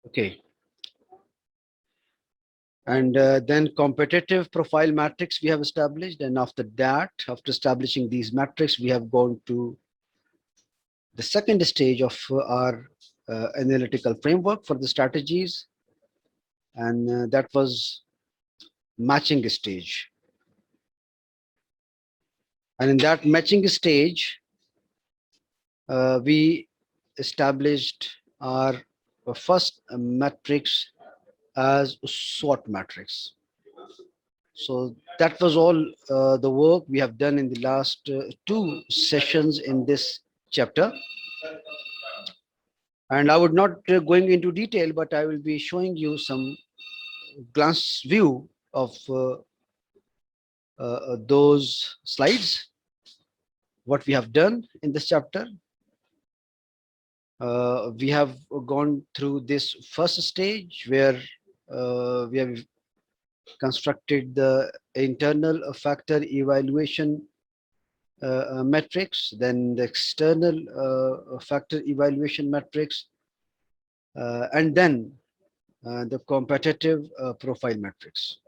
Okay. And then competitive profile matrix we have established. And after that, after establishing these matrix, we have gone to the second stage of our analytical framework for the strategies. And that was matching stage. And in that matching stage, we established our first matrix as SWOT matrix. So that was all the work we have done in the last two sessions in this chapter. And I would not going into detail, but I will be showing you some glance view of those slides, what we have done in this chapter. We have gone through this first stage where we have constructed the internal factor evaluation metrics, then the external factor evaluation metrics, and then the competitive profile metrics.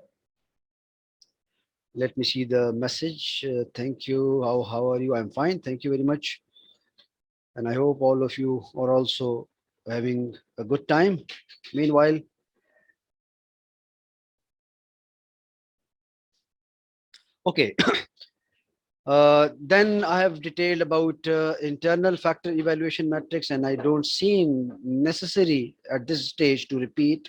Let me see the message. Thank you. How are you? I'm fine. Thank you very much. And I hope all of you are also having a good time. Meanwhile, okay. Then I have detailed about internal factor evaluation metrics, and I don't seem necessary at this stage to repeat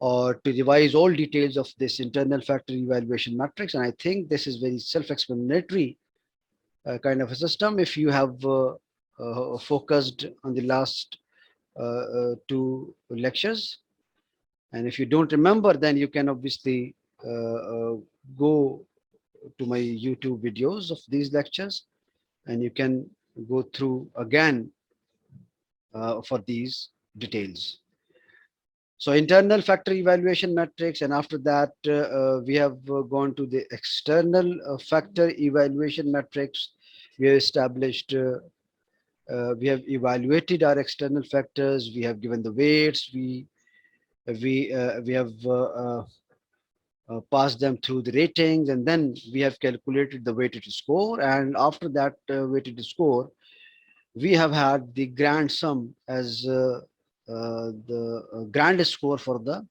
or to revise all details of this internal factor evaluation matrix. And I think this is very self-explanatory kind of a system. If you have focused on the last two lectures, and if you don't remember, then you can obviously go to my YouTube videos of these lectures, and you can go through again for these details. So internal factor evaluation matrix, and after that we have gone to the external factor evaluation matrix. We have established, we have evaluated our external factors. We have given the weights. We have passed them through the ratings, and then we have calculated the weighted score. And after that weighted score, we have had the grand sum as the grand score for the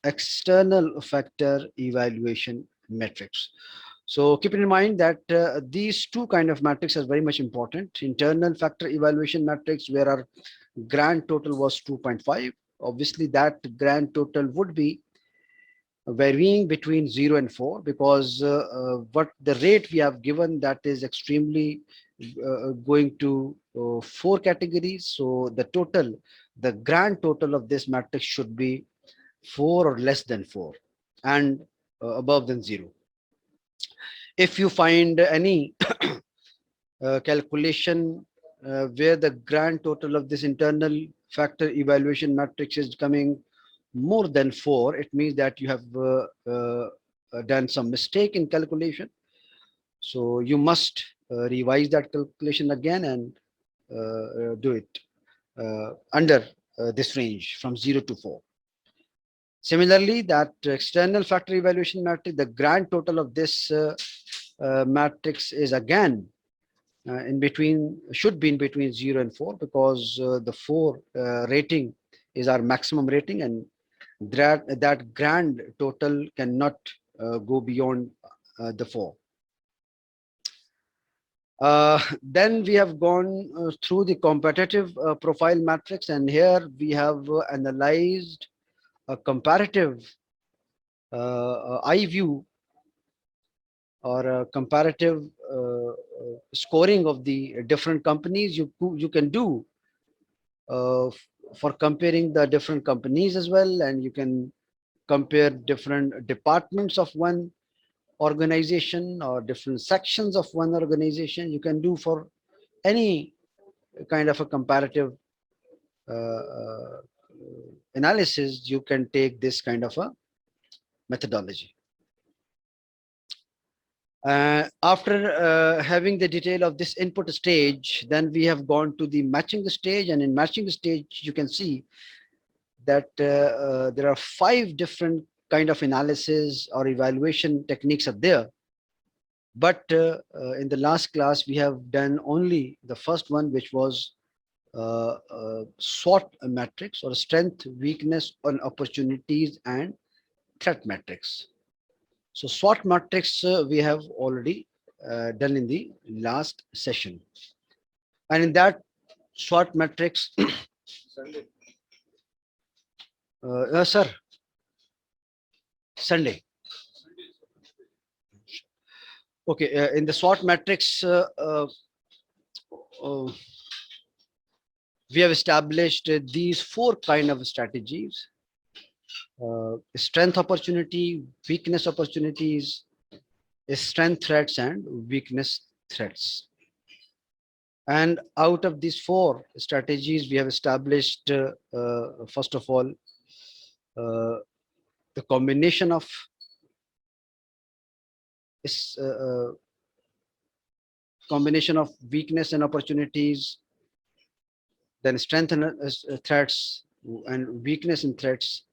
external factor evaluation metrics. So keep in mind that these two kind of metrics are very much important. Internal factor evaluation matrix, where our grand total was 2.5. Obviously, that grand total would be varying between 0 and 4, because what the rate we have given, that is extremely going to 4 categories. So the grand total of this matrix should be 4 or less than 4, and above than 0. If you find any calculation where the grand total of this internal factor evaluation matrix is coming more than 4, it means that you have done some mistake in calculation. So you must revise that calculation again and do it under this range from 0 to 4. Similarly, that external factor evaluation matrix, the grand total of this matrix is again in between, should be in between 0 and 4, because the 4 rating is our maximum rating, and that grand total cannot go beyond the 4. Then we have gone through the competitive profile matrix, and here we have analyzed a comparative eye view, or a comparative scoring of the different companies. You can do for comparing the different companies as well, and you can compare different departments of one organization or different sections of one organization. You can do for any kind of a comparative uh, analysis. You can take this kind of a methodology. After having the detail of this input stage, then we have gone to the matching stage, and in matching stage you can see that there are 5 different kind of analysis or evaluation techniques are there. But in the last class, we have done only the first one, which was SWOT matrix, or strength, weakness, on opportunities and threat matrix. So SWOT matrix we have already done in the last session. And in that SWOT matrix, sir, Sunday. Okay, in the SWOT matrix, uh, we have established these 4 kind of strategies: strength opportunity, weakness opportunities, strength threats, and weakness threats. And out of these 4 strategies, we have established, first of all, the combination of is, combination of weakness and opportunities, then strength and threats, and weakness and threats.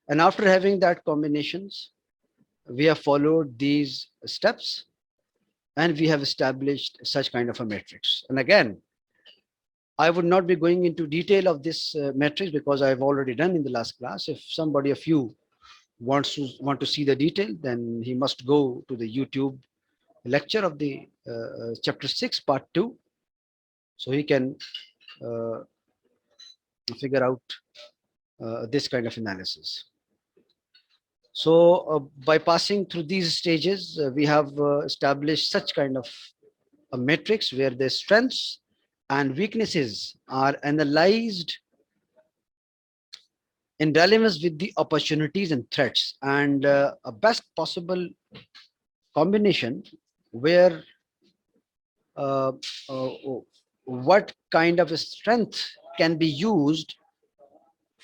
And after having that combinations, we have followed these steps and we have established such kind of a matrix. And again, I would not be going into detail of this matrix because I've already done in the last class. If somebody of you want to see the detail, then he must go to the YouTube lecture of the chapter 6 part 2, so he can uh, figure out this kind of analysis. So by passing through these stages, we have established such kind of a matrix where the strengths and weaknesses are analyzed in relevance with the opportunities and threats, and a best possible combination where uh, uh, what kind of a strength can be used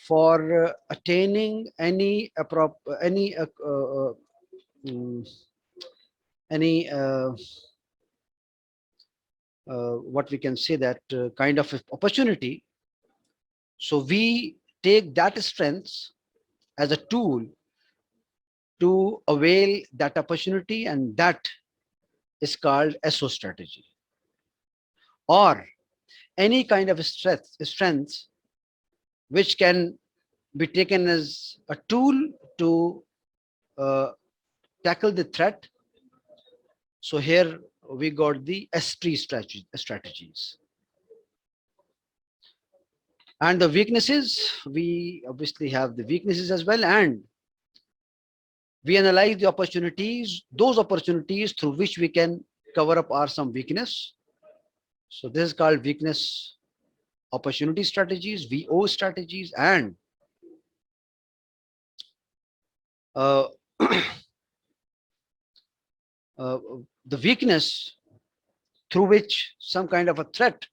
for attaining any mm, any what we can say, that kind of opportunity. So we take that strengths as a tool to avail that opportunity, and that is called SO strategy. Or any kind of strengths which can be taken as a tool to uh, tackle the threat. So here we got the S3 strategies. And the weaknesses, we obviously have the weaknesses as well, and we analyze the opportunities, those opportunities through which we can cover up our some weakness. So this is called weakness opportunity strategies, VO strategies. And uh, the weakness through which some kind of a threat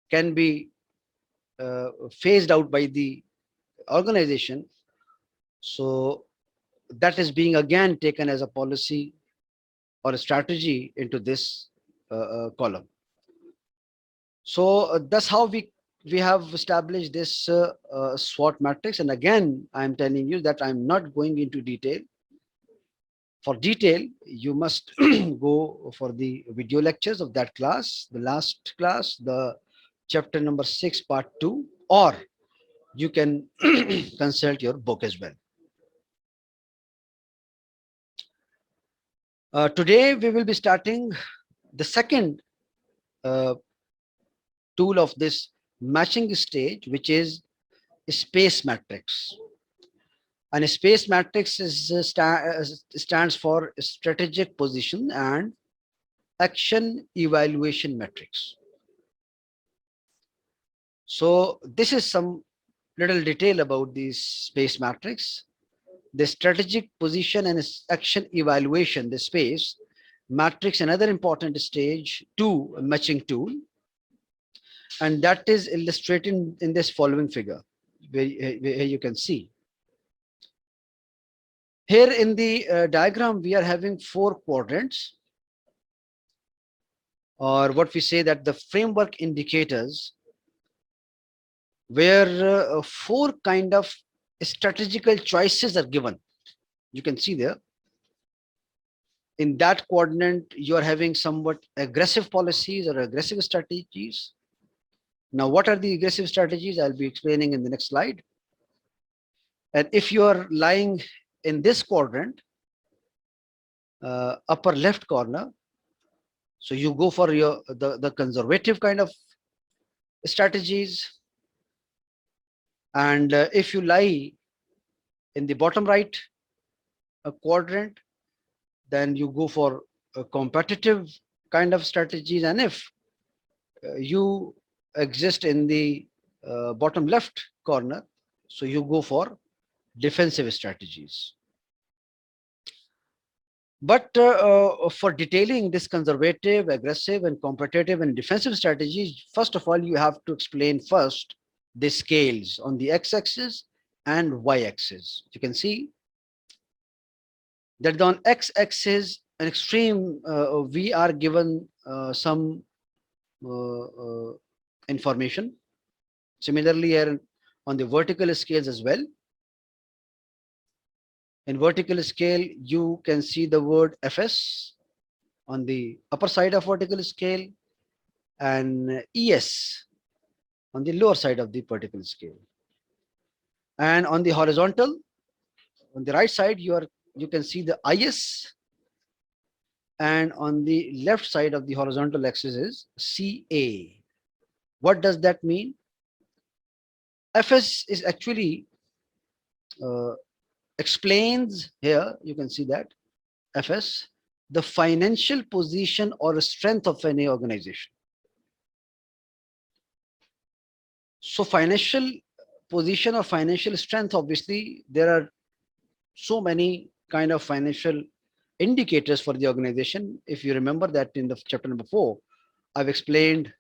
can be phased out by the organization. So that is being again taken as a policy or a strategy into this column. So that's how we have established this SWOT matrix. And again, I'm telling you that I'm not going into detail. For detail, you must go for the video lectures of that class, the last class, the chapter number 6, part 2, or you can consult your book as well. Today, we will be starting the second tool of this matching stage, which is space matrix. And a space matrix is stands for strategic position and action evaluation matrix. So this is some little detail about this space matrix. The strategic position and action evaluation, the space matrix, another important stage to matching tool, and that is illustrated in this following figure, where you can see. Here in the diagram, we are having 4 quadrants, or what we say that the framework indicators where four kind of strategical choices are given. You can see there. In that quadrant, you are having somewhat aggressive policies or aggressive strategies. Now, what are the aggressive strategies? I'll be explaining in the next slide. And if you are lying in this quadrant, upper left corner, so you go for the conservative kind of strategies. And if you lie in the bottom right quadrant, then you go for competitive kind of strategies. And if you exist in the bottom left corner, so you go for defensive strategies. But for detailing this conservative, aggressive, and competitive and defensive strategies, first of all, you have to explain first the scales on the x-axis and y-axis. You can see that on x-axis, an extreme, we are given some information. Similarly, here on the vertical scales as well. In vertical scale, you can see the word FS on the upper side of vertical scale and ES on the lower side of the vertical scale. And on the horizontal, on the right side, you can see the IS, and on the left side of the horizontal axis is CA. What does that mean? FS is actually uh, explains here, you can see that FS, the financial position or strength of any organization. So financial position or financial strength, obviously, there are so many kind of financial indicators for the organization. If you remember that in the chapter number 4, I've explained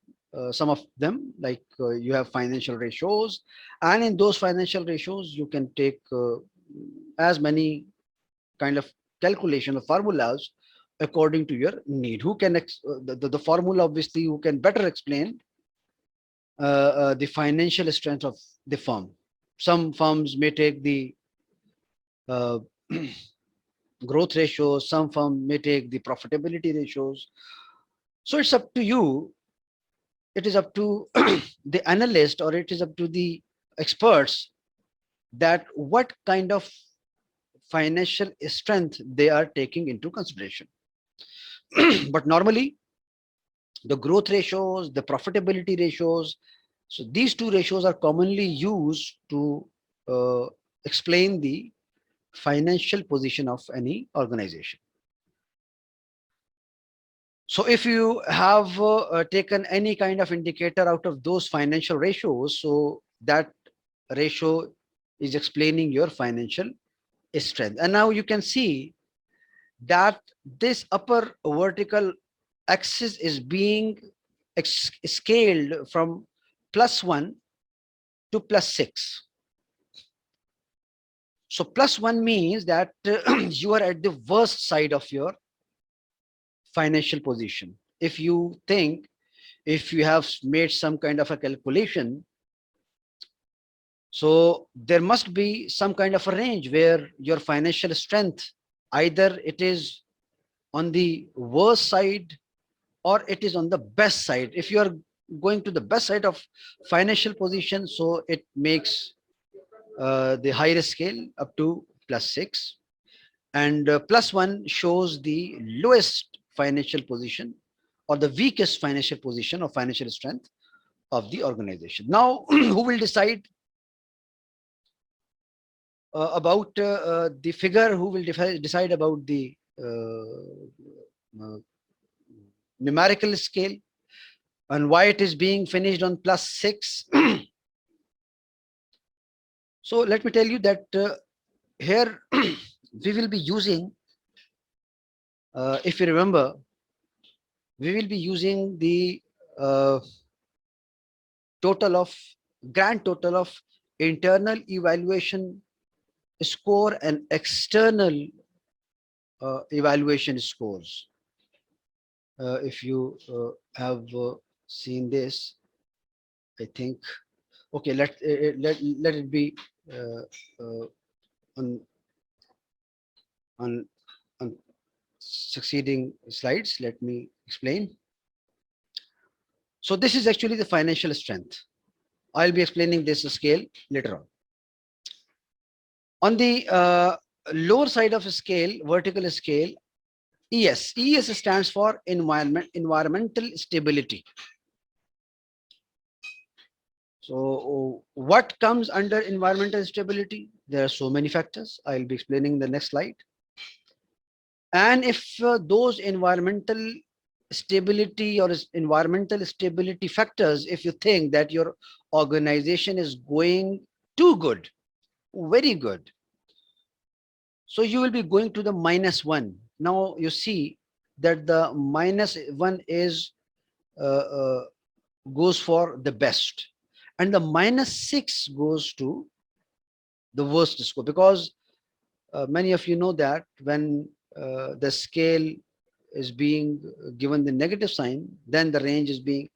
some of them, like you have financial ratios, and in those financial ratios, you can take as many kind of calculation of formulas according to your need. Who can the formula, obviously, who can better explain the financial strength of the firm. Some firms may take the uh, growth ratios, some firm may take the profitability ratios. So it's up to you, it is up to the analyst, or it is up to the experts, that what kind of financial strength they are taking into consideration. But normally, the growth ratios, the profitability ratios, so these two ratios are commonly used to explain the financial position of any organization. So if you have taken any kind of indicator out of those financial ratios, so that ratio is explaining your financial strength. And now you can see that this upper vertical axis is being scaled from +1 to +6. So +1 means that you are at the worst side of your financial position. If you think, if you have made some kind of a calculation, so there must be some kind of a range where your financial strength, either it is on the worst side or it is on the best side. If you are going to the best side of financial position, so it makes the higher scale up to +6, and +1 shows the lowest financial position or the weakest financial position or financial strength of the organization. Now, who will decide about the figure? Who will decide about the uh, numerical scale and why it is being finished on +6? So let me tell you that here we will be using, if you remember, we will be using the uh, total of grand total of internal evaluation score and external evaluation scores. If you have seen this, I think, Okay, let it be uh, uh, on on on succeeding slides. Let me explain. So this is actually the financial strength. I'll be explaining this scale later on. On the lower side of a scale, vertical scale, ES stands for environmental stability. So what comes under environmental stability? There are so many factors. I'll be explaining in the next slide. And if those environmental stability factors, if you think that your organization is going too good, very good, so you will be going to the -1. Now you see that the -1 is goes for the best, and the -6 goes to the worst score, because many of you know that when the scale is being given the negative sign, then the range is being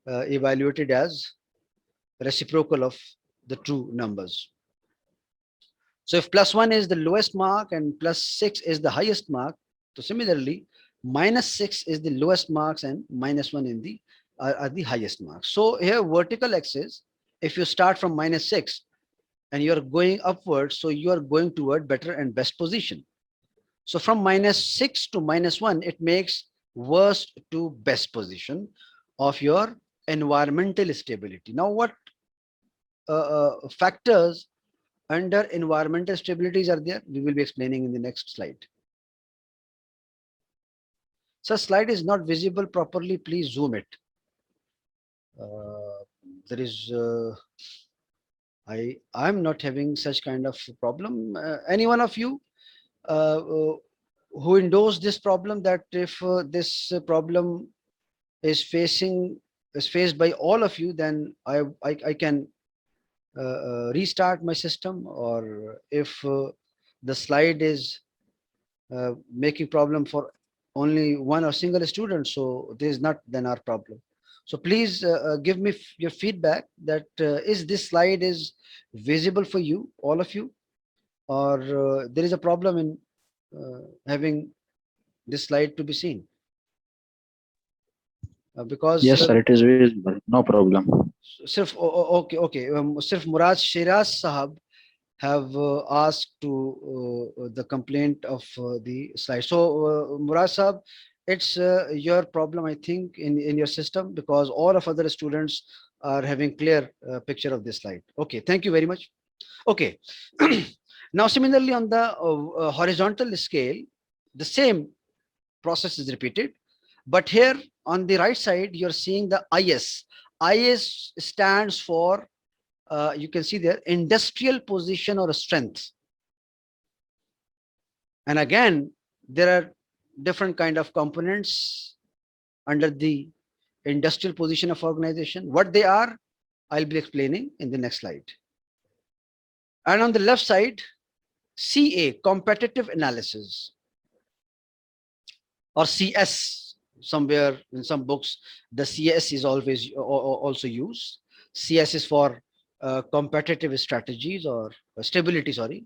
evaluated as reciprocal of the true numbers. So if +1 is the lowest mark and +6 is the highest mark, so similarly, -6 is the lowest marks and -1 in the are the highest marks. So here vertical axis, if you start from -6 and you're going upwards, so you are going toward better and best position. So from -6 to -1, it makes worst to best position of your environmental stability. Now, what factors under environmental stabilities are there? We will be explaining in the next slide. So slide is not visible properly. Please zoom it. There is I'm not having such kind of problem. Any one of you uh, uh, who endorse this problem, that if this problem is faced by all of you, then I can restart my system, or if the slide is making problem for only one or single student, so this is not then our problem. So please give me your feedback that is this slide is visible for you, all of you, or there is a problem in having this slide to be seen, because Yes, sir, it is visible. No problem. okay, okay, sirf Murad Shiraz Sahab have asked to the complaint of the slide. So Murad Sahab, it's your problem, I think, in your system, because all of other students are having clear picture of this slide. Okay, thank you very much. Okay. Now similarly on the horizontal scale, the same process is repeated, but here on the right side you're seeing the is stands for you can see there industrial position or strength. And again, there are different kind of components under the industrial position of organization. What they are, I'll be explaining in the next slide. And on the left side, CA, competitive analysis, or CS. Somewhere in some books, the CS is always also used. CS is for competitive strategies or stability, sorry,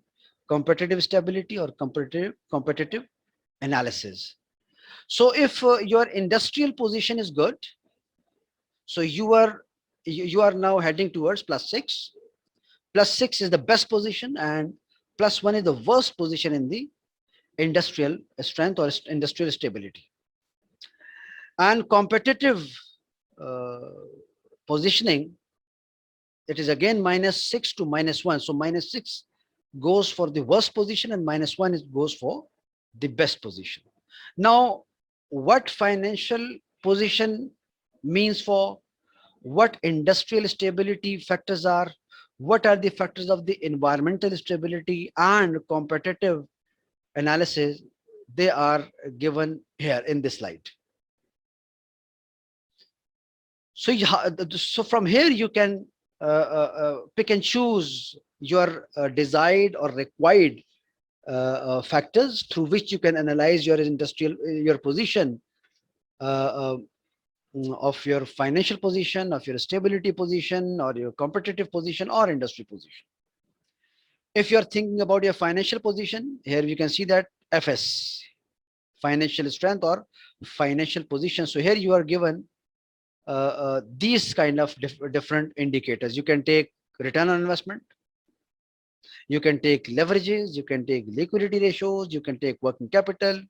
competitive stability or competitive analysis. So if your industrial position is good, so you are now heading towards +6. +6 is the best position, and +1 is the worst position in the industrial strength or industrial stability. And competitive uh, positioning, it is again -6 to -1. So -6 goes for the worst position and -1 goes for the best position. Now, what financial position means for what industrial stability factors are, what are the factors of the environmental stability and competitive analysis, they are given here in this slide. So so from here you can pick and choose your desired or required factors through which you can analyze your industrial your position uh, uh, of your financial position, of your stability position, or your competitive position, or industry position. If you're thinking about your financial position, here you can see that FS, financial strength or financial position. So here you are given these kind of different indicators. You can take return on investment, you can take leverages, you can take liquidity ratios, you can take working capital,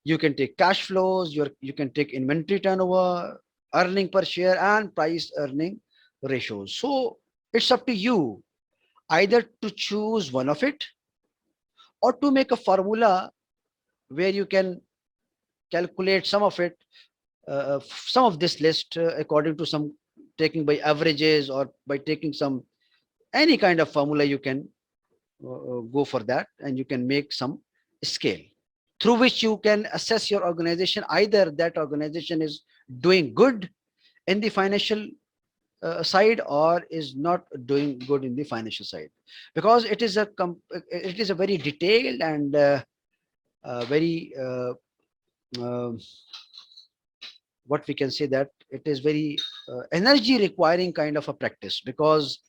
you can take cash flows, you can take inventory turnover, earning per share, and price earning ratios. So it's up to you either to choose one of it or to make a formula where you can calculate some of it, some of this list according to some taking by averages or by taking some any kind of formula. You can go for that and you can make some scale through which you can assess your organization, either that organization is doing good in the financial side or is not doing good in the financial side, because it is a very detailed and very um what we can say that it is very energy requiring kind of a practice, because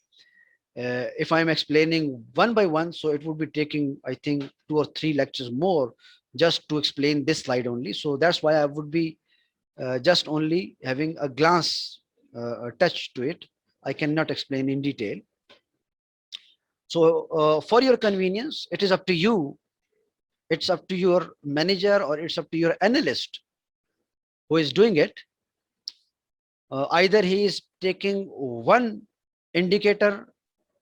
if I'm explaining one by one, so it would be taking, I think, 2 or 3 lectures more just to explain this slide only. So that's why I would be just only having a glance touch to it. I cannot explain in detail. So for your convenience, it is up to you. It's up to your manager or it's up to your analyst who is doing it. Either he is taking one indicator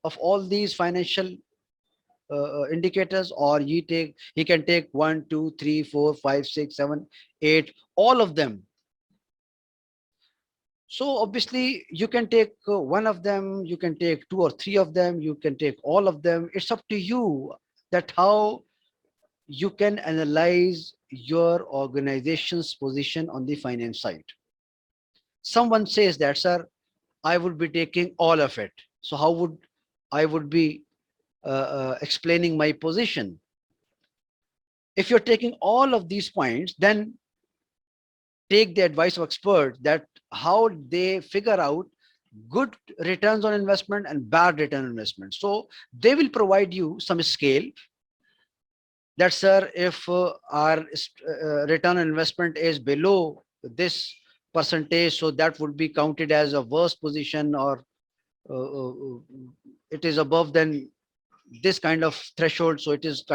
of all these financial indicators, or he can take 1, 2, 3, 4, 5, 6, 7, 8, all of them. So obviously you can take one of them, you can take 2 or 3 of them, you can take all of them. It's up to you that how you can analyze your organization's position on the finance side. Someone says that, sir, I would be taking all of it. So how would I would be explaining my position? If you're taking all of these points, then take the advice of experts that how they figure out good returns on investment and bad return on investment. So they will provide you some scale that, sir, if our return on investment is below this percentage, so that would be counted as a worst position, or uh, uh, it is above then this kind of threshold, so it is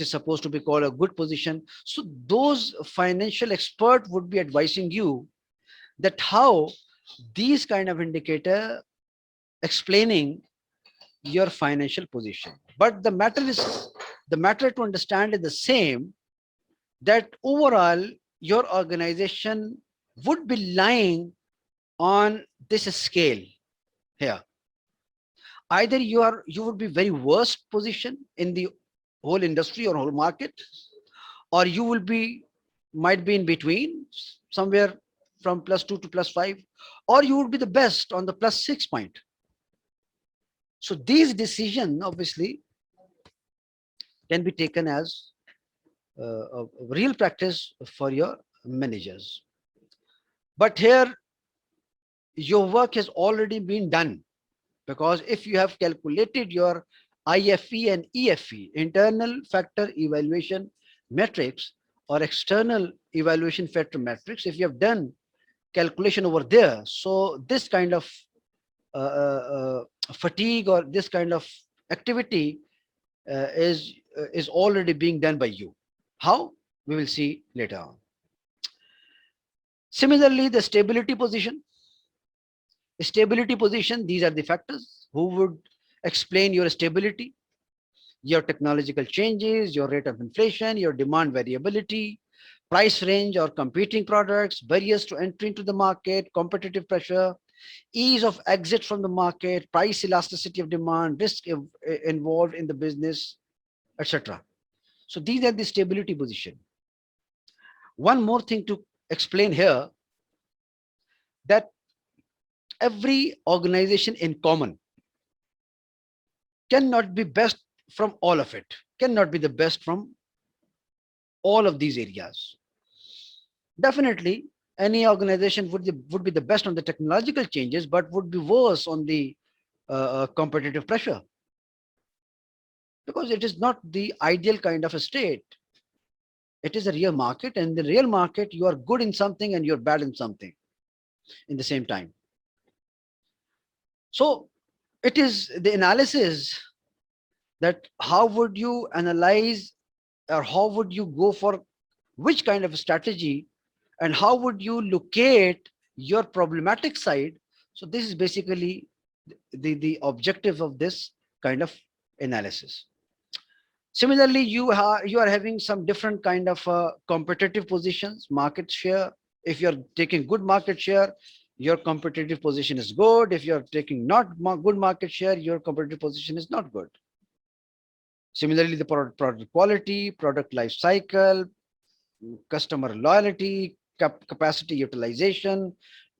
supposed to be called a good position. So those financial expert would be advising you that how these kind of indicator explaining your financial position. But the matter to understand is the same, that overall your organization would be lying on this scale here. Either you would be very worst position in the whole industry or whole market, or you will be might be in between, somewhere from +2 to +5, or you would be the best on the +6 point. So these decisions obviously can be taken as a real practice for your managers. But here your work has already been done, because if you have calculated your IFE and EFE, internal factor evaluation metrics, or external evaluation factor metrics, if you have done calculation over there, so this kind of fatigue or this kind of activity is already being done by you. How? We will see later on. Similarly, the stability position, these are the factors who would explain your stability, your technological changes, your rate of inflation, your demand variability, price range or competing products, barriers to entry into the market, competitive pressure, ease of exit from the market, price elasticity of demand, risk involved in the business, etc. So these are the stability position. One more thing to explain here, that every organization in common cannot be best from all of it, cannot be the best from all of these areas. Definitely, any organization would be the best on the technological changes, but would be worse on the competitive pressure, because it is not the ideal kind of a state. It is a real market, and the real market, you are good in something and you're bad in something in the same time. So it is the analysis that how would you analyze, or how would you go for which kind of strategy, and how would you locate your problematic side. So this is basically the objective of this kind of analysis. Similarly, you are having some different kind of competitive positions, market share. If you're taking good market share, your competitive position is good. If you're taking not good market share, your competitive position is not good. Similarly, the product quality, product life cycle, customer loyalty, capacity utilization,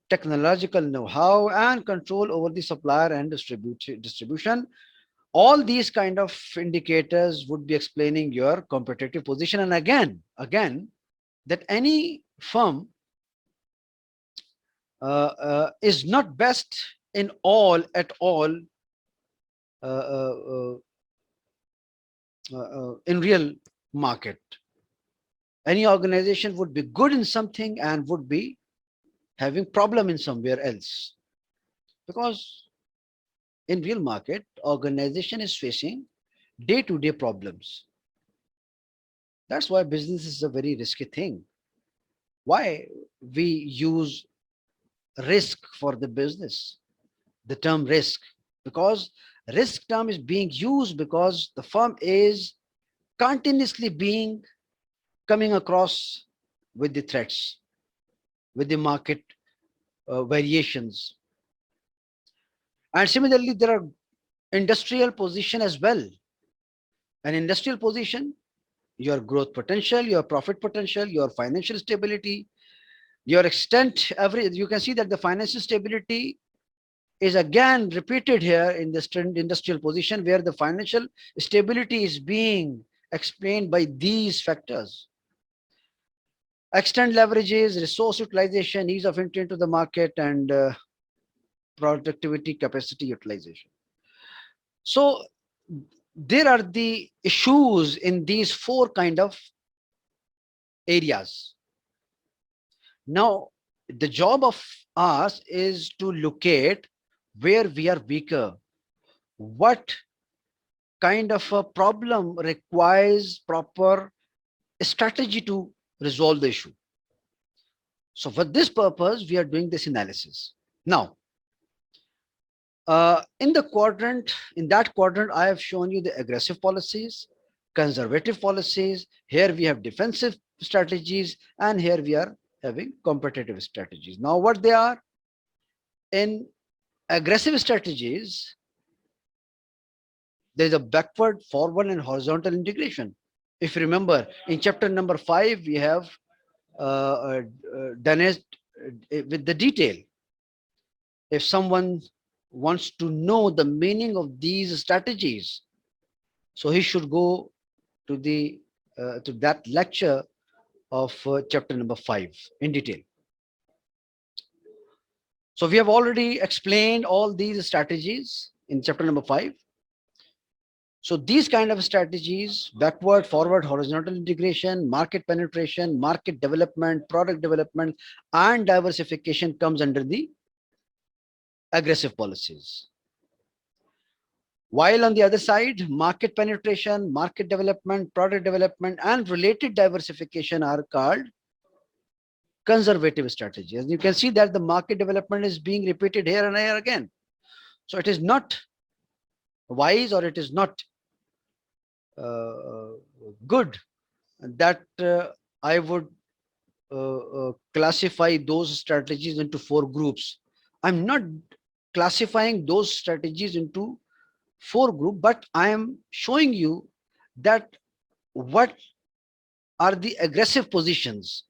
technological know-how, and control over the supplier and distribution. All these kind of indicators would be explaining your competitive position. And again, that any firm is not best in all at all in real market. Any organization would be good in something and would be having problem in somewhere else, because in real market, organization is facing day-to-day problems. That's why business is a very risky thing. Why we use risk for the business, the term risk, because risk term is being used because the firm is continuously being coming across with the threats, with the market variations. And similarly, there are industrial position as well. An industrial position, your growth potential, your profit potential, your financial stability, your extent, every, you can see that the financial stability is again repeated here in the industrial position, where the financial stability is being explained by these factors. Extent leverages, resource utilization, ease of entry into the market, and productivity capacity utilization. So there are the issues in these four kind of areas. Now, the job of us is to locate where we are weaker, what kind of a problem requires proper strategy to resolve the issue. So for this purpose, we are doing this analysis. Now, in that quadrant, I have shown you the aggressive policies, conservative policies. Here we have defensive strategies, and here we are having competitive strategies. Now, what they are? In aggressive strategies, there is a backward, forward, and horizontal integration. If you remember, in chapter number 5, we have done it with the detail. If someone wants to know the meaning of these strategies, so he should go to the to that lecture of chapter number 5 in detail. So we have already explained all these strategies in chapter number 5. So these kind of strategies, backward, forward, horizontal integration, market penetration, market development, product development, and diversification comes under the aggressive policies. While on the other side, market penetration, market development, product development, and related diversification are called conservative strategies. You can see that the market development is being repeated here and here again. So it is not wise, or it is not good that I would classify those strategies into four groups. I'm not classifying those strategies into four groups, but I am showing you that what are the aggressive positions.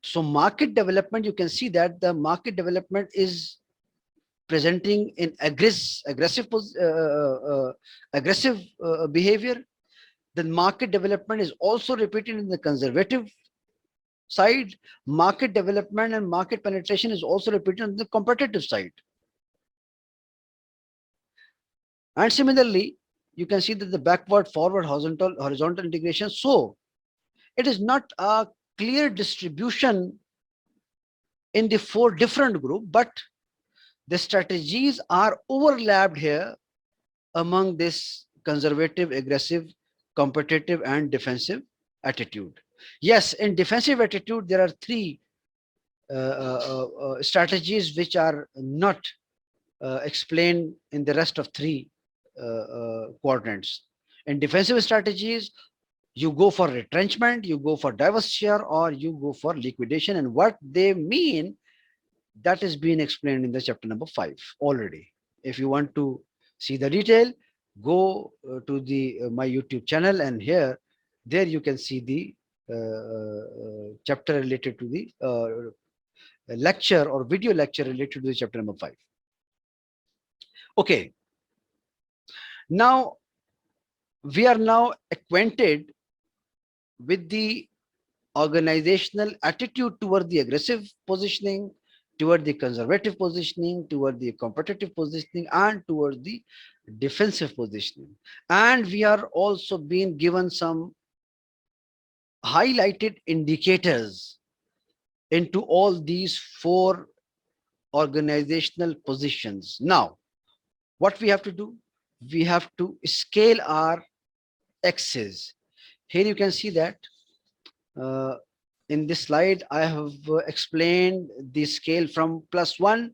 So market development, you can see that the market development is presenting in aggressive behavior. The market development is also repeated in the conservative side, market development and market penetration is also repeated on the competitive side. And similarly, you can see that the backward, forward, horizontal integration. So it is not a clear distribution in the four different groups, but the strategies are overlapped here among this conservative, aggressive, competitive, and defensive attitude. Yes, in defensive attitude, there are three strategies which are not explained in the rest of three quadrants. In defensive strategies, you go for retrenchment, you go for divestiture, or you go for liquidation. And what they mean, that is being explained in the chapter number 5 already. If you want to see the detail, go to the my YouTube channel, and there you can see the chapter related to the lecture or video lecture related to the chapter number 5. Okay, now we are now acquainted with the organizational attitude toward the aggressive positioning, toward the conservative positioning, toward the competitive positioning, and toward the defensive positioning. And we are also being given some highlighted indicators into all these four organizational positions. Now, what we have to do? We have to scale our axes. Here you can see that uh, in this slide, I have explained the scale from +1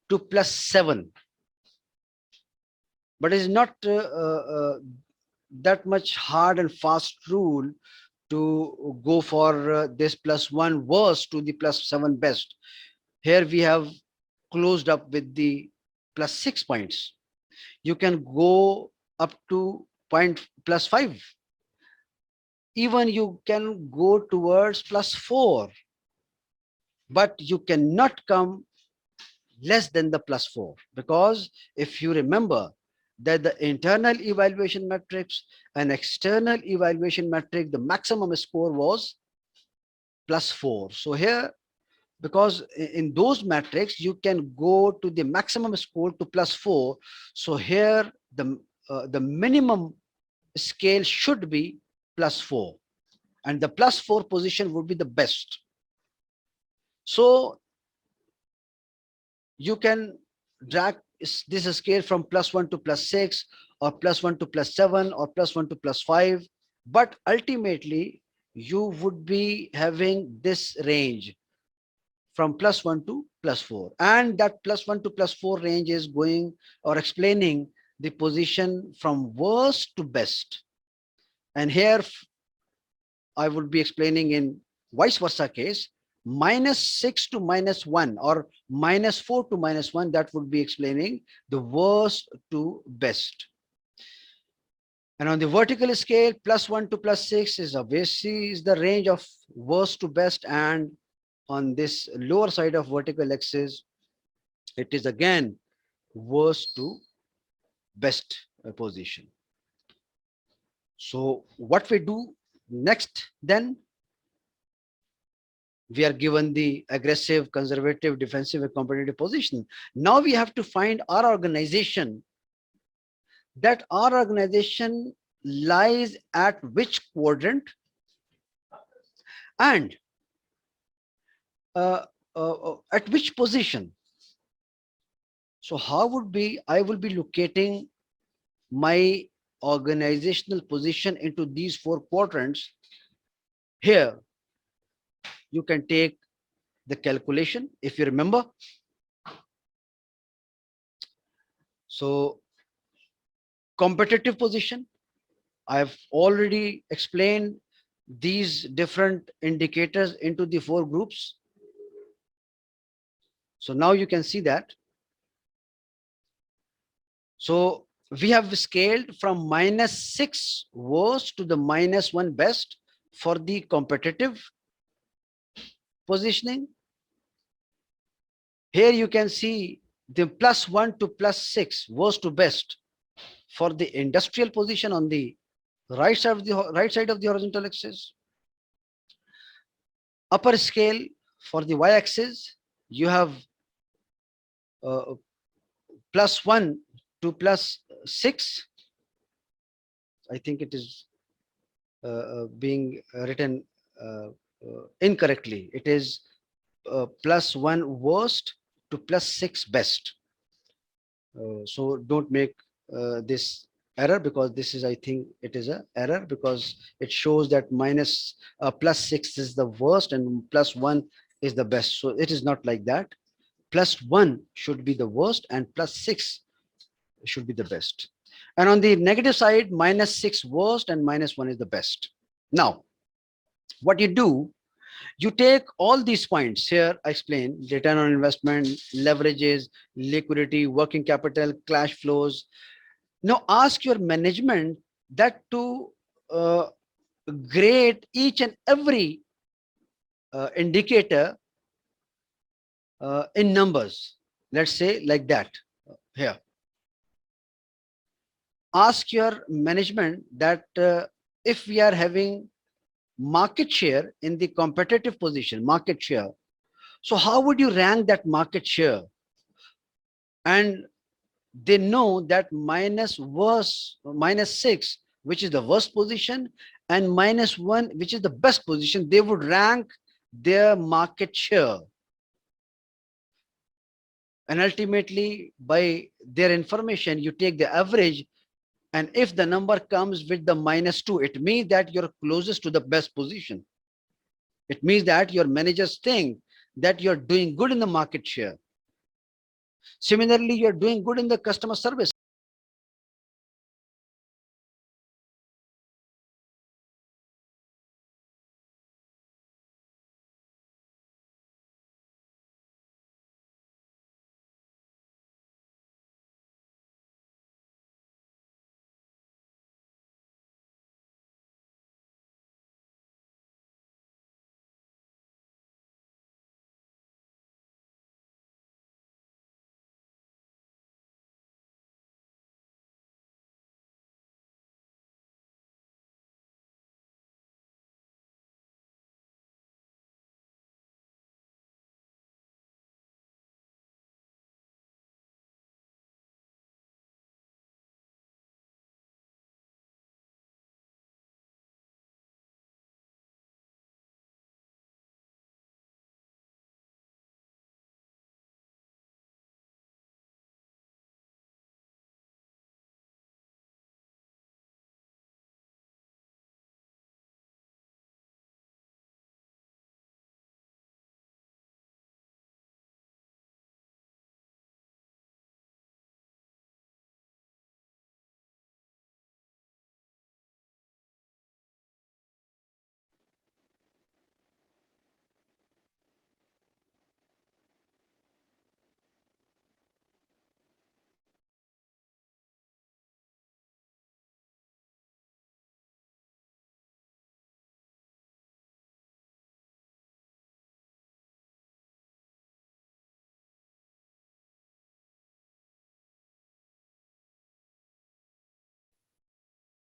to +7, but it's not that much hard and fast rule to go for this +1 worst to the +7 best. Here we have closed up with the +6 points. You can go up to point +5. Even you can go towards +4, but you cannot come less than the +4, because if you remember that the internal evaluation matrix and external evaluation matrix, the maximum score was +4. So here, because in those matrix you can go to the maximum score to +4, so here the minimum scale should be +4, and the +4 position would be the best. So you can drag this scale from +1 to +6, or +1 to +7, or +1 to +5, but ultimately you would be having this range from +1 to +4, and that +1 to +4 range is going or explaining the position from worst to best. And here I would be explaining in vice versa case, -6 to -1, or -4 to -1, that would be explaining the worst to best. And on the vertical scale, +1 to +6 is obviously is the range of worst to best, and on this lower side of vertical axis, it is again worst to best position. So what we do next then? We are given the aggressive, conservative, defensive, and competitive position. Now we have to find our organization, that our organization lies at which quadrant, and at which position. So how would be, I will be locating my organizational position into these four quadrants. Here you can take the calculation if you remember. So competitive position, I have already explained these different indicators into the four groups. So now you can see that. So we have scaled from -6 worst to the -1 best for the competitive positioning. Here you can see the +1 to +6 worst to best for the industrial position on the right side of the horizontal axis. Upper scale for the y-axis, you have uh, +1 to +6. I think it is being written incorrectly. It is +1 worst to +6 best. So don't make this error, because this is, I think it is a error, because it shows that +6 is the worst and +1 is the best. So it is not like that. +1 should be the worst and +6 should be the best. And on the negative side, -6 worst and -1 is the best. Now, what you do, you take all these points here. I explain return on investment, leverages, liquidity, working capital, cash flows. Now ask your management that to uh, grade each and every indicator in numbers. Let's say like that here. Ask your management that if we are having market share in the competitive position, market share, so how would you rank that market share? And they know that -6, which is the worst position, and -1, which is the best position, they would rank their market share. And ultimately, by their information, you take the average. And if the number comes with the -2, it means that you're closest to the best position. It means that your managers think that you're doing good in the market share. Similarly, you're doing good in the customer service.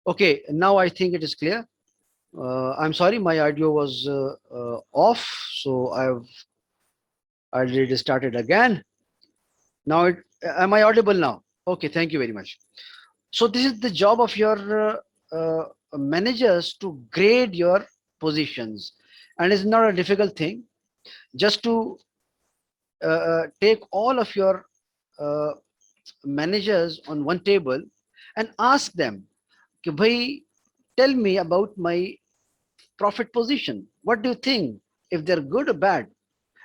Okay, now I think it is clear. I'm sorry, my audio was off, so I've already started again. Now, am I audible now? Okay, thank you very much. So this is the job of your managers to grade your positions, and it's not a difficult thing. Just to take all of your uh, managers on one table and ask them, कि भाई, tell me about my profit position. What do you think? If they're good or bad?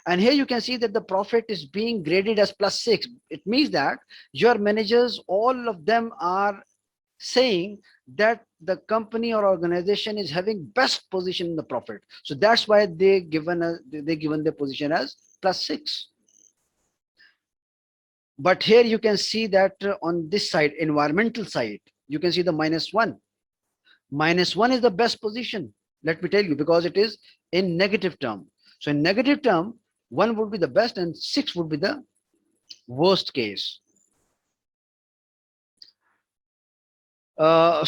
And here you can see that the profit is being graded as +6. It means that your managers, all of them are saying that the company or organization is having best position in the profit. So that's why they given the position as +6. But here you can see that on this side, environmental side, you can see the -1. -1 is the best position. Let me tell you, because it is in negative term. So in negative term, 1 would be the best and 6 would be the worst case.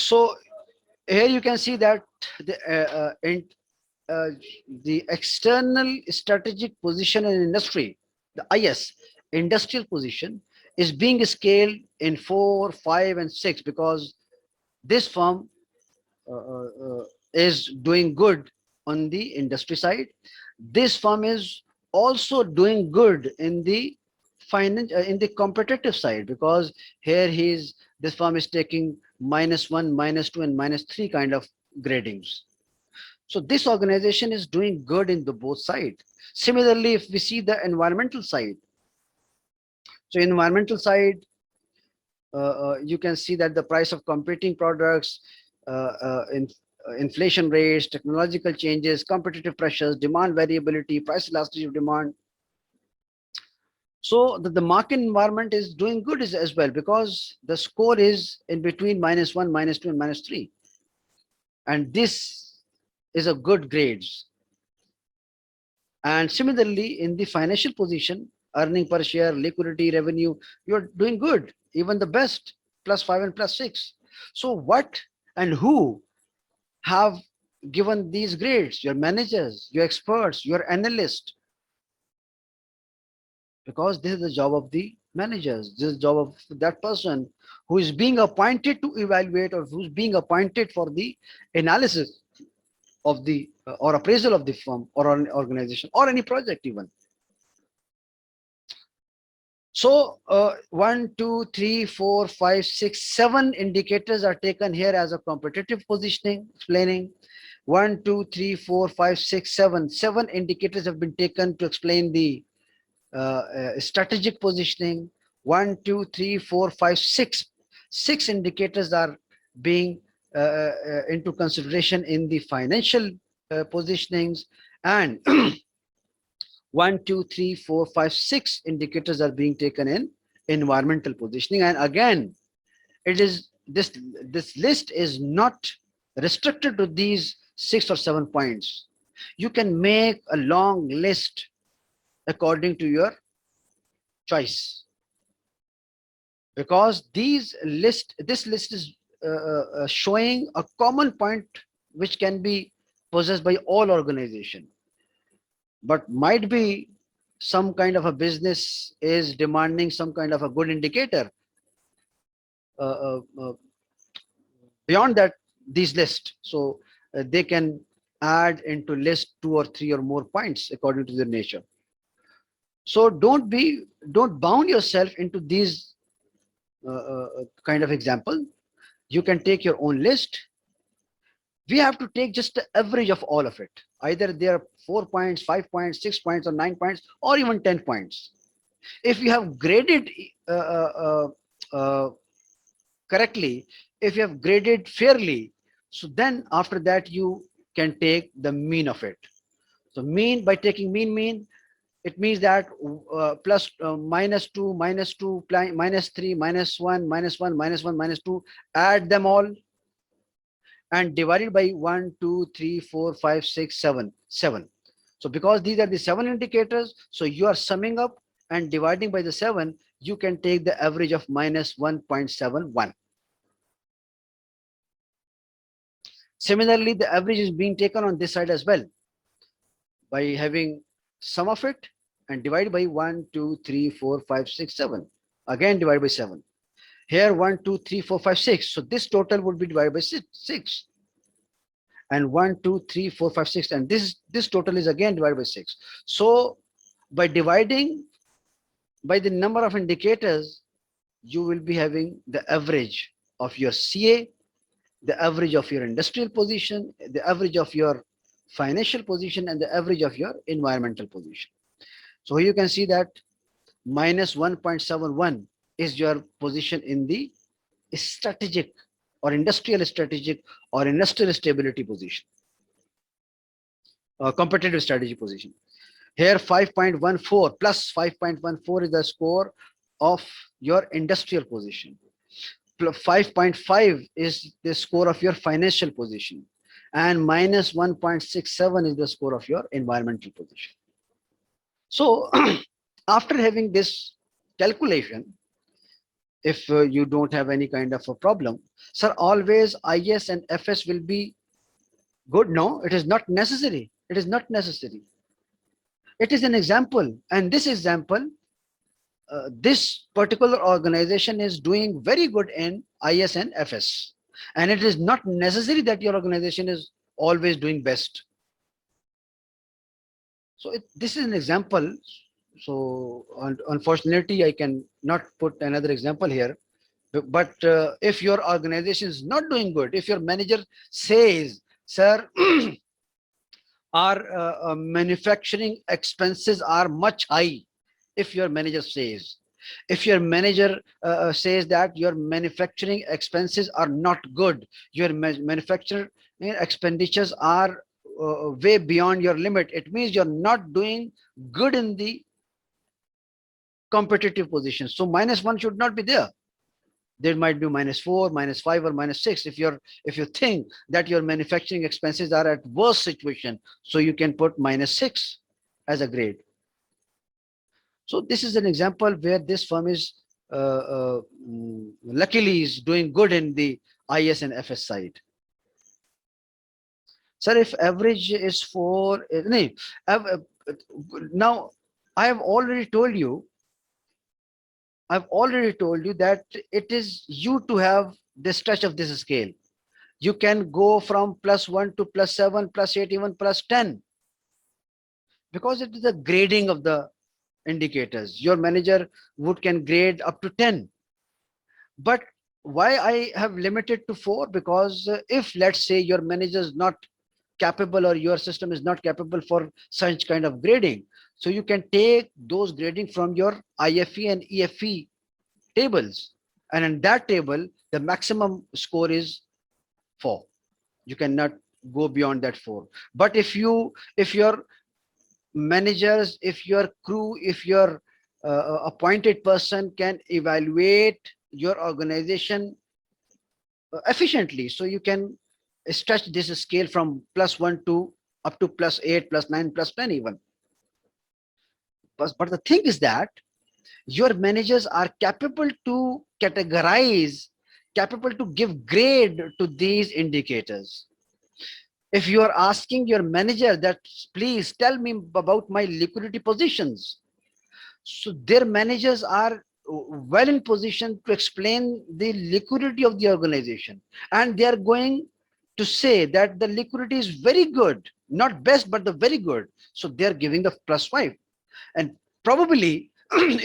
So here you can see that the uh, the external strategic position in industry, the IS, industrial position, is being scaled in 4, 5, and 6 because this firm is doing good on the industry side. This firm is also doing good in the finance, in the competitive side, because here this firm is taking -1, -2, and -3 kind of gradings. So this organization is doing good in the both side. Similarly, if we see the environmental side, so environmental side, you can see that the price of competing products, inflation rates, technological changes, competitive pressures, demand variability, price elasticity of demand. So the market environment is doing good as well, because the score is in between -1, -2, and -3. And this is a good grades. And similarly, in the financial position, earning per share, liquidity, revenue, you're doing good, even the best, +5 and +6. So what and who have given these grades? Your managers, your experts, your analysts, because this is the job of the managers. This is the job of that person who is being appointed to evaluate, or who's being appointed for the analysis of the or appraisal of the firm or an organization or any project even. So 1, 2, 3, 4, 5, 6, 7 indicators are taken here as a competitive positioning, explaining. 1, 2, 3, 4, 5, 6, 7. 7 indicators have been taken to explain the strategic positioning. 1, 2, 3, 4, 5, 6. 6 indicators are being into consideration in the financial positionings, and 1, 2, 3, 4, 5, 6 indicators are being taken in environmental positioning. And again, it is this list is not restricted to these 6 or 7 points. You can make a long list according to your choice, because this list is showing a common point which can be possessed by all organization, but might be some kind of a business is demanding some kind of a good indicator beyond that these list. So they can add into list 2 or 3 or more points according to their nature. So don't bound yourself into these kind of example. You can take your own list. We have to take just the average of all of it. Either they are 4 points, 5 points, 6 points, or 9 points, or even 10 points. If you have graded correctly, if you have graded fairly, so then after that you can take the mean of it. So mean, by taking mean, it means that plus -2, -2, -3, -1, -1, -1, -2, add them all and divide it by 1, 2, 3, 4, 5, 6, 7, 7. So because these are the 7 indicators, so you are summing up and dividing by the 7, you can take the average of -1.71. Similarly, the average is being taken on this side as well, by having sum of it and divide by 1, 2, 3, 4, 5, 6, 7. Again divide by 7. Here 1, 2, 3, 4, 5, 6. So this total would be divided by 6. And 1, 2, 3, 4, 5, 6. And this total is again divided by 6. So by dividing by the number of indicators, you will be having the average of your CA, the average of your industrial position, the average of your financial position, and the average of your environmental position. So here you can see that -1.71 is your position in the strategic or industrial strategic or industrial stability position, competitive strategy position. Here 5.14 plus 5.14 is the score of your industrial position. 5.5 is the score of your financial position, and -1.67 is the score of your environmental position. So after having this calculation, if you don't have any kind of a problem, sir, always IS and FS will be good? No, it is not necessary. It is not necessary. It is an example, and this example, this particular organization is doing very good in IS and FS, and it is not necessary that your organization is always doing best. So this is an example. So unfortunately, I can not put another example here. But if your organization is not doing good, if your manager says, "Sir, our manufacturing expenses are much high," if your manager says, if your manager says that your manufacturing expenses are not good, your manufacturing expenditures are way beyond your limit, it means you're not doing good in the competitive position. So -1 should not be there. There might be -4, -5, or -6. If you think that your manufacturing expenses are at worst situation, so you can put -6 as a grade. So this is an example where this firm is luckily is doing good in the IS and FS side. Sir, if average is 4, now I have already told you, that it is you to have the stretch of this scale. You can go from +1 to +7, +8, even +10, because it is a grading of the indicators. Your manager would can grade up to 10. But why I have limited to 4? Because if, let's say, your manager is not capable, or your system is not capable for such kind of grading, so you can take those grading from your IFE and EFE tables, and in that table the maximum score is 4. You cannot go beyond that 4. But if your managers, if your crew, if your appointed person can evaluate your organization efficiently, so you can stretch this scale from +1 to up to +8, +9, +10 even. But the thing is that your managers are capable to categorize, capable to give grade to these indicators. If you are asking your manager that, "Please tell me about my liquidity positions," so their managers are well in position to explain the liquidity of the organization, and they are going to say that the liquidity is very good, not best, but the very good. So they are giving the +5. And probably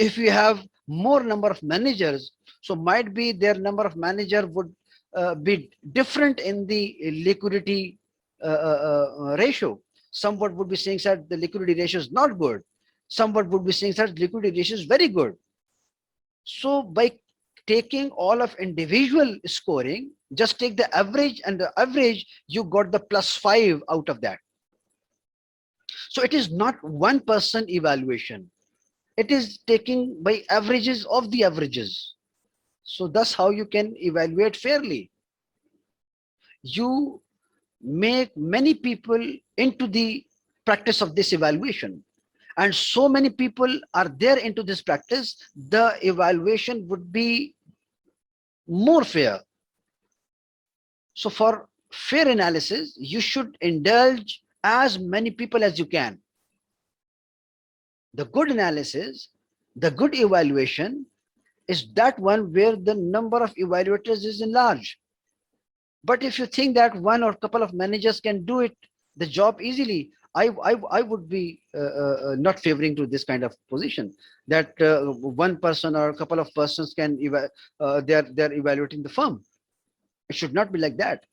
if you have more number of managers, so might be their number of manager would be different in the liquidity ratio. Somewhat would be saying that the liquidity ratio is not good, somewhat would be saying that liquidity ratio is very good. So by taking all of individual scoring, just take the average, and the average you got the +5 out of that. So it is not one person evaluation, it is taking by averages of the averages. So that's how you can evaluate fairly. You make many people into the practice of this evaluation, and so many people are there into this practice, the evaluation would be more fair. So for fair analysis, you should indulge as many people as you can. The good analysis, the good evaluation is that one where the number of evaluators is enlarged. But if you think that one or couple of managers can do it, the job easily, I would be not favoring to this kind of position, that one person or a couple of persons can they're evaluating the firm. It should not be like that.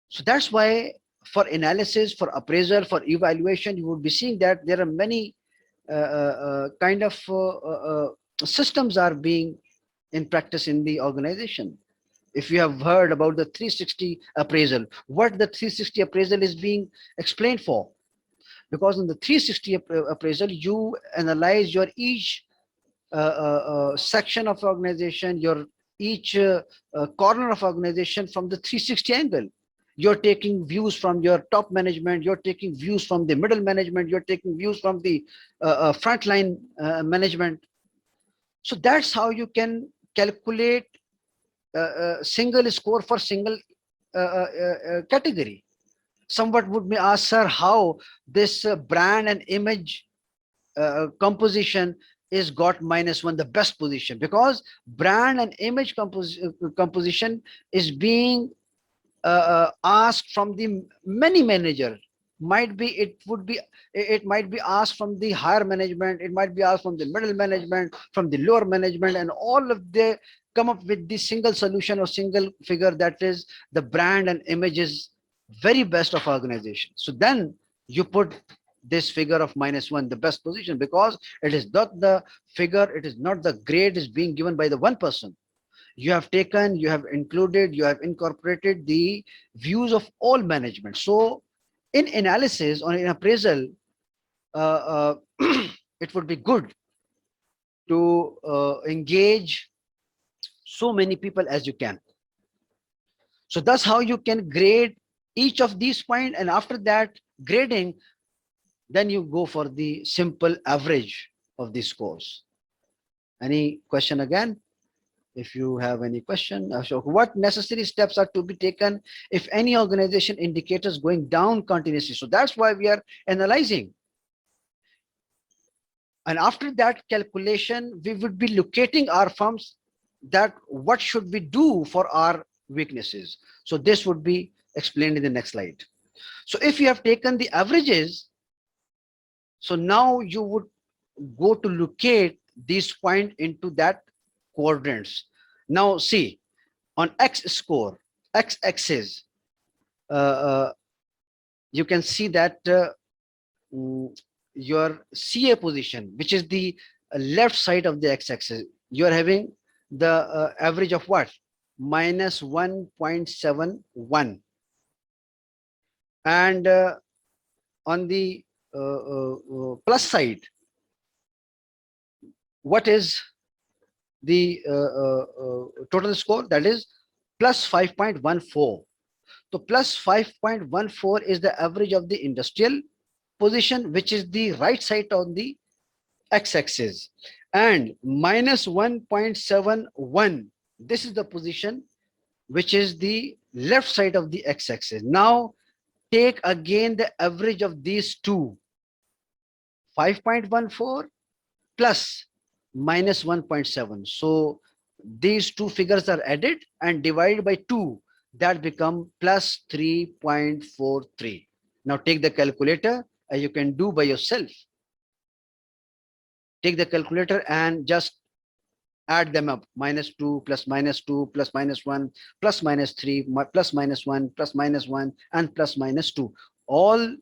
So that's why for analysis, for appraisal, for evaluation, you would be seeing that there are many kind of systems are being in practice in the organization. If you have heard about the 360 appraisal, what the 360 appraisal is being explained for, because in the 360 appraisal, you analyze your each section of organization, your each corner of organization from the 360 angle. You're taking views from your top management, you're taking views from the middle management, you're taking views from the frontline management. So that's how you can calculate single score for single category. Somewhat would be asked, sir, how this brand and image composition is got -1, the best position, because brand and image composition is being asked from the many manager. Might be it might be asked from the higher management, it might be asked from the middle management, from the lower management, and all of they come up with the single solution or single figure, that is the brand and images very best of organization. So then you put this figure of -1, the best position, because it is not the figure, it is not the grade is being given by the one person. You have taken, you have included, you have incorporated the views of all management. So in analysis or in appraisal, it would be good to engage so many people as you can. So that's how you can grade each of these points, and after that grading, then you go for the simple average of the scores. Any question again? If you have any question, so what necessary steps are to be taken if any organization indicators going down continuously? So that's why we are analyzing. And after that calculation, we would be locating our firms that what should we do for our weaknesses. So this would be explained in the next slide. So if you have taken the averages, so now you would go to locate these point into that quadrants. Now see, on X score, X axis, you can see that mm, your CA position, which is the left side of the X axis, you are having the average of what? -1.71. And on the plus side, what is the total score? That is plus 5.14. So plus 5.14 is the average of the industrial position, which is the right side on the x-axis, and -1.71, this is the position which is the left side of the x-axis. Now take again the average of these two, 5.14 plus -1.7. So these two figures are added and divided by 2, that become plus 3.43. Now take the calculator, and you can do by yourself. Take the calculator and just add them up: -2 plus -2 plus -1 plus -3 plus -1 plus -1 and plus -2. All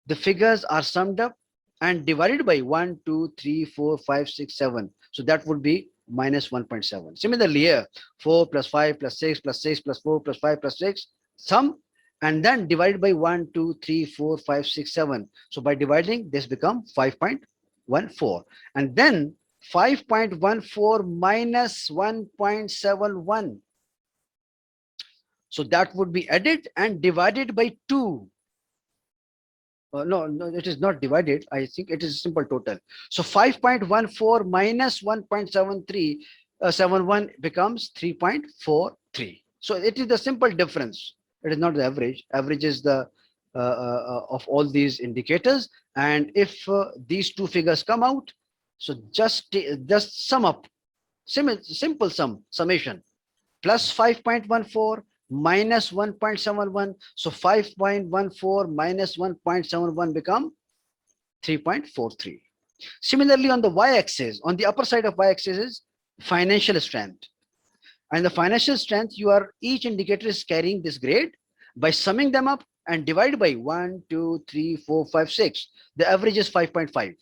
the figures are summed up and divided by 1, 2, 3, 4, 5, 6, 7. So that would be -1.7. Similarly here, 4 plus 5 plus 6 plus 6 plus 4 plus 5 plus 6, sum, and then divided by 1, 2, 3, 4, 5, 6, 7. So by dividing, this become 5.14. And then 5.14 minus 1.71. So that would be added and divided by 2. No, it is not divided. I think it is a simple total. So 5.14 minus 1.73, 71 becomes 3.43. So it is the simple difference. It is not the average. Average is the of all these indicators. And if these two figures come out, so just sum up, simple summation, plus 5.14 minus 1.71. So 5.14 minus 1.71 become 3.43. Similarly, on the y-axis, on the upper side of y-axis is financial strength. And the financial strength, each indicator is carrying this grade. By summing them up and divide by 1, 2, 3, 4, 5, 6, the average is 5.5.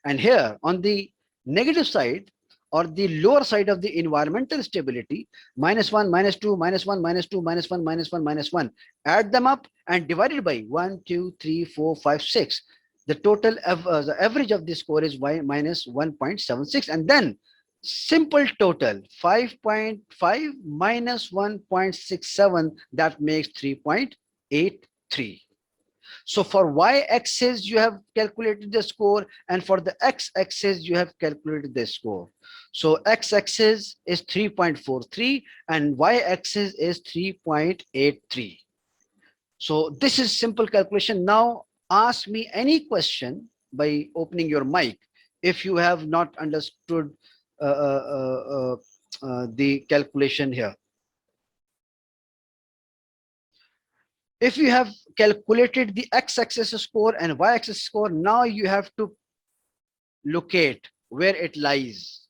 And here on the negative side, or the lower side of the environmental stability, -1, -2, -1, -2, -1, -1, -1, add them up and divided by 1, 2, 3, 4, 5, 6. The total the average of this score is -1.76. And then simple total, 5.5 minus 1.67, that makes 3.83. So for y-axis, you have calculated the score, and for the x-axis, you have calculated the score. So x-axis is 3.43 and y-axis is 3.83. So this is simple calculation. Now ask me any question by opening your mic if you have not understood the calculation here. If you have calculated the x-axis score and y-axis score, now you have to locate where it lies.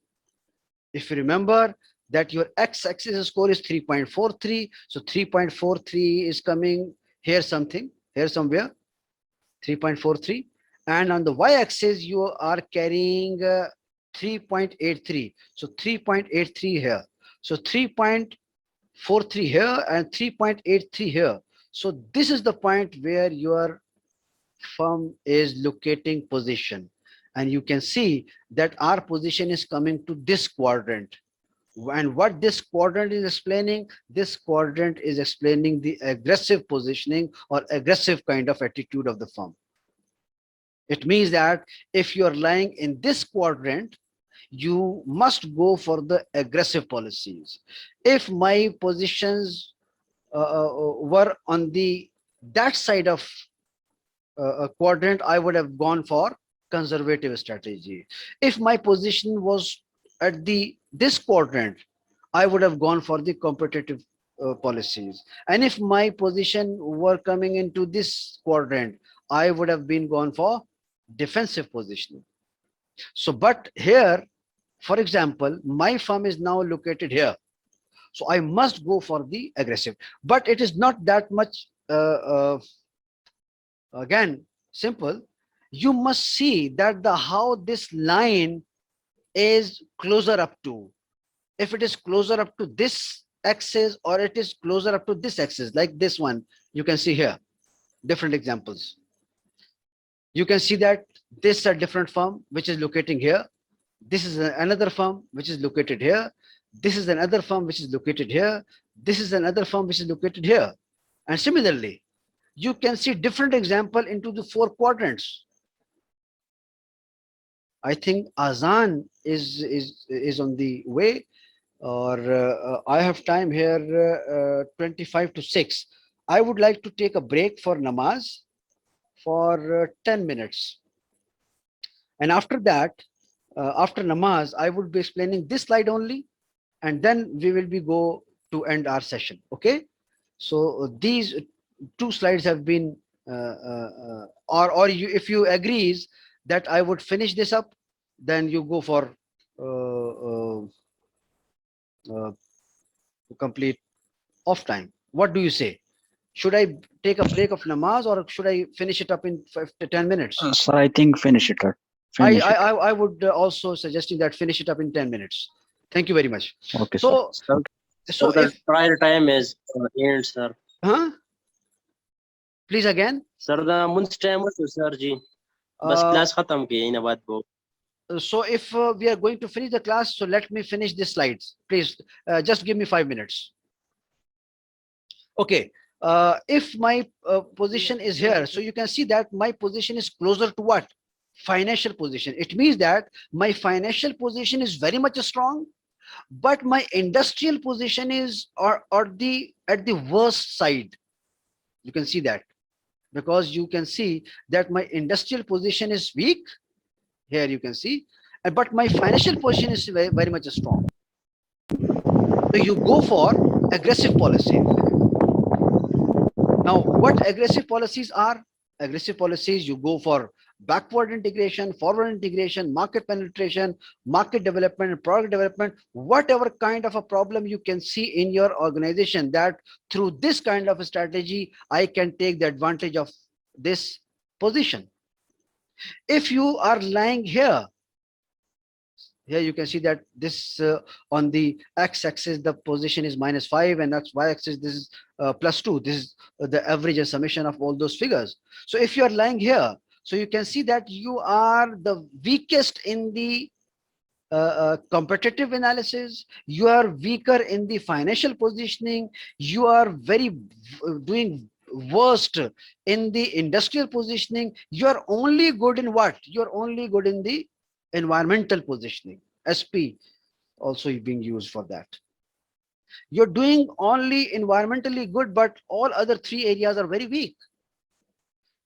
If you remember that your x-axis score is 3.43, so 3.43 is coming here something, here somewhere, 3.43. And on the y-axis, you are carrying 3.83. So 3.83 here. So 3.43 here and 3.83 here. So this is the point where your firm is locating position. And you can see that our position is coming to this quadrant. And what this quadrant is explaining, this quadrant is explaining the aggressive positioning or aggressive kind of attitude of the firm. It means that if you're lying in this quadrant, you must go for the aggressive policies. If my positions were on the that side of quadrant, I would have gone for conservative strategy. If my position was at the this quadrant, I would have gone for the competitive policies. And if my position were coming into this quadrant, I would have been gone for defensive positioning. So, but here, for example, my firm is now located here. So I must go for the aggressive, but it is not that much, again, simple. You must see that the how this line is closer up to. If it is closer up to this axis or it is closer up to this axis, like this one, you can see here, different examples. You can see that this is a different firm which is locating here. This is another firm which is located here. This is another firm which is located here. This is another firm which is located here. And similarly, you can see different example into the four quadrants. I think Azan is on the way, or I have time here 25 to 6. I would like to take a break for namaz for 10 minutes. And after that, after namaz, I would be explaining this slide only, and then we will be go to end our session. Okay. So these two slides have been, or you, if you agrees that I would finish this up, then you go for uh, complete off time. What do you say? Should I take a break of namaz or should I finish it up in 5 to 10 minutes? Sir, I think finish it. I, Finish I, it. I I would also suggesting that finish it up in 10 minutes. Thank you very much. Okay, sir. So, Sir, so the if, trial time is end, sir. huh? Please again. Sir, the munch time was sir ji. बस Uh, class खत्म की इन बात को. so if we are going to finish the class, so let me finish the slides. Please, just give me 5 minutes. Okay. If my position is here, so you can see that my position is closer to what? Financial position. It means that my financial position is very much strong, but my industrial position is or the at the worst side. You can see that because you can see that my industrial position is weak. Here you can see, but my financial position is very, very much strong. So you go for aggressive policy. Now, what aggressive policies are? Aggressive policies, you go for backward integration, forward integration, market penetration, market development, product development, whatever kind of a problem you can see in your organization, that through this kind of a strategy, I can take the advantage of this position. If you are lying here, here you can see that this on the x-axis the position is -5 and y-axis this is +2. This is the average and summation of all those figures. So if you are lying here, so you can see that you are the weakest in the competitive analysis, you are weaker in the financial positioning, you are very doing worst in the industrial positioning, you are only good in what? You are only good in the environmental positioning. SP also being used for that. You're doing only environmentally good, but all other three areas are very weak.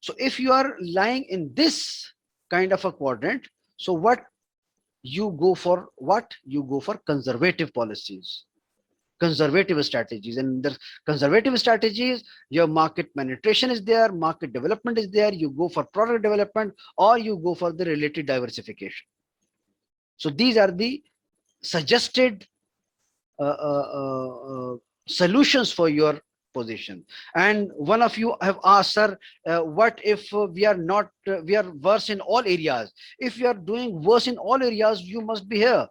So if you are lying in this kind of a quadrant, so what you go for? What you go for? Conservative policies, conservative strategies. And the conservative strategies, your market penetration is there, market development is there, you go for product development, or you go for the related diversification. So these are the suggested solutions for your position. And one of you have asked, sir, what if we are not we are worse in all areas? If you are doing worse in all areas, you must be here.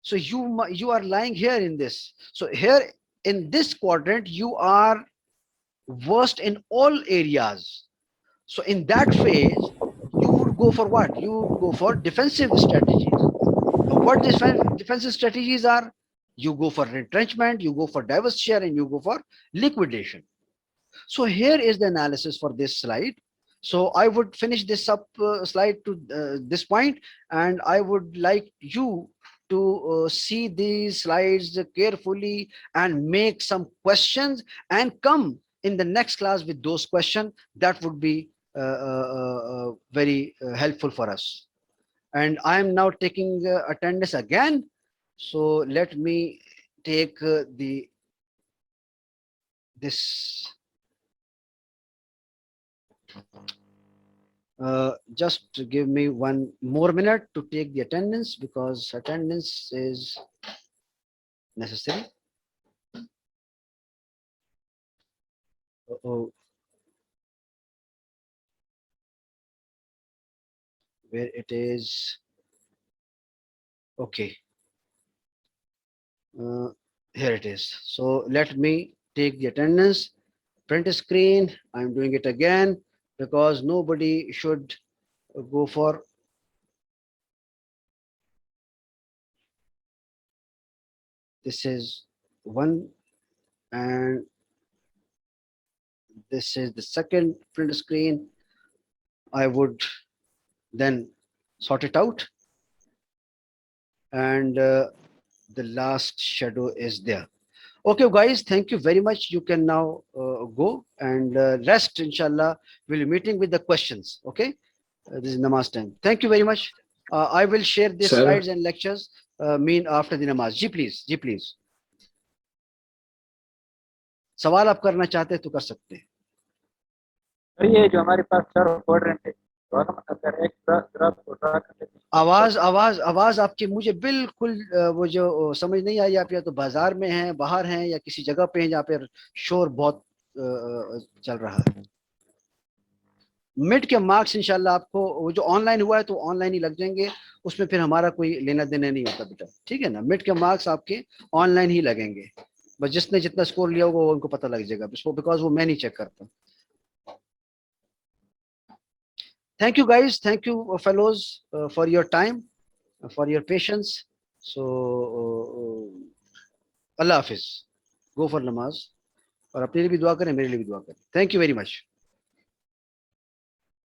So you are lying here in this. So here in this quadrant, you are worst in all areas. So in that phase, you would go for what? You would go for defensive strategies. And what defensive strategies are? You go for retrenchment, you go for divestiture, and you go for liquidation. So here is the analysis for this slide. So I would finish this up slide to this point, and I would like you to see these slides carefully and make some questions and come in the next class with those questions. That would be very helpful for us. And I am now taking attendance again. So let me take the this just give me one more minute to take the attendance, because attendance is necessary. Oh, where it is. Okay, here it is. So let me take the attendance, print a screen. I'm doing it again because nobody should go for this is one, and this is the second print screen. I would then sort it out, and the last shadow is there. Okay, guys, thank you very much. You can now go and rest. Inshallah, we'll be meeting with the questions. Okay, this is namaz time. Thank you very much. I will share the Sir, slides and lectures mean after the namaz. Ji please, ji please. सवाल आप करना चाहते हैं तो कर सकते हैं. ये जो हमारे पास सर क्वाड्रेंट है, दोनों अगर एक ग्राफ को ड्रा करते हैं, आवाज आवाज आवाज आपकी मुझे बिल्कुल वो जो समझ नहीं आई. आप या तो बाजार में हैं, बाहर हैं, या किसी जगह पे हैं जहाँ पे शोर बहुत चल रहा है. मिड के मार्क्स इंशाल्लाह आपको वो जो ऑनलाइन हुआ है तो ऑनलाइन ही लग जाएंगे. उसमें फिर हमारा कोई लेना देना नहीं होता बेटा. ठीक है ना. मिड के मार्क्स आपके ऑनलाइन ही लगेंगे. बस जिसने जितना स्कोर लिया होगा वो उनको पता लग जाएगा, बिकॉज वो मैं नहीं चेक करता. Thank you guys, thank you fellows for your time, for your patience. So Allah Hafiz. Go for namaz. और अपने लिए भी दुआ करें, मेरे लिए भी दुआ करें. Thank you very much.